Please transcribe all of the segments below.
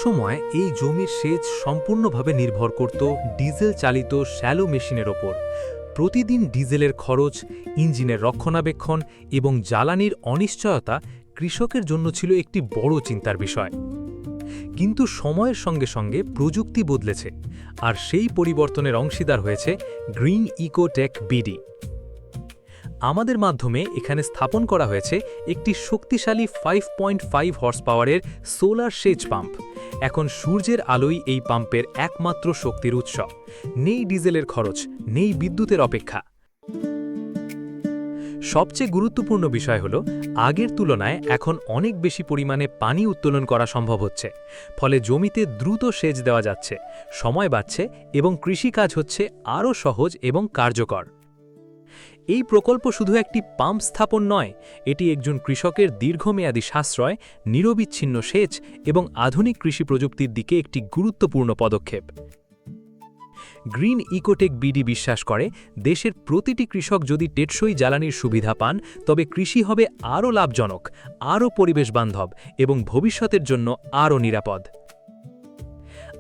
একসময় এই জমির সেচ সম্পূর্ণভাবে নির্ভর করত ডিজেল চালিত শ্যালো মেশিনের ওপর। প্রতিদিন ডিজেলের খরচ, ইঞ্জিনের রক্ষণাবেক্ষণ এবং জ্বালানির অনিশ্চয়তা কৃষকের জন্য ছিল একটি বড় চিন্তার বিষয়। কিন্তু সময়ের সঙ্গে সঙ্গে প্রযুক্তি বদলেছে, আর সেই পরিবর্তনের অংশীদার হয়েছে গ্রিন ইকোটেক বিডি। আমাদের মাধ্যমে এখানে স্থাপন করা হয়েছে একটি শক্তিশালী 5.5 হর্স পাওয়ারের সোলার সেচ পাম্প। এখন সূর্যের আলোই এই পাম্পের একমাত্র শক্তির উৎস। নেই ডিজেলের খরচ, নেই বিদ্যুতের অপেক্ষা। সবচেয়ে গুরুত্বপূর্ণ বিষয় হল, আগের তুলনায় এখন অনেক বেশি পরিমাণে পানি উত্তোলন করা সম্ভব হচ্ছে। ফলে জমিতে দ্রুত সেচ দেওয়া যাচ্ছে, সময় বাঁচছে এবং কৃষিকাজ হচ্ছে আরও সহজ এবং কার্যকর। এই প্রকল্প শুধু একটি পাম্প স্থাপন নয়, এটি একজন কৃষকের দীর্ঘমেয়াদী সাশ্রয়, নিরবিচ্ছিন্ন সেচ এবং আধুনিক কৃষি প্রযুক্তির দিকে একটি গুরুত্বপূর্ণ পদক্ষেপ। গ্রিন ইকোটেক বিডি বিশ্বাস করে, দেশের প্রতিটি কৃষক যদি টেকসই জ্বালানির সুবিধা পান, তবে কৃষি হবে আরও লাভজনক, আরও পরিবেশবান্ধব এবং ভবিষ্যতের জন্য আরও নিরাপদ।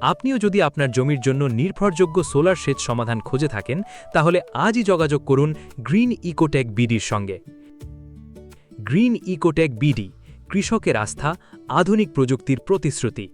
আপনিও যদি আপনার জমির জন্য নির্ভরযোগ্য সোলার সেচ সমাধান খুঁজে থাকেন, তাহলে আজই যোগাযোগ করুন গ্রিন ইকোটেক বিডির সঙ্গে। গ্রিন ইকোটেক বিডি, কৃষকের আস্থা, আধুনিক প্রযুক্তির প্রতিশ্রুতি।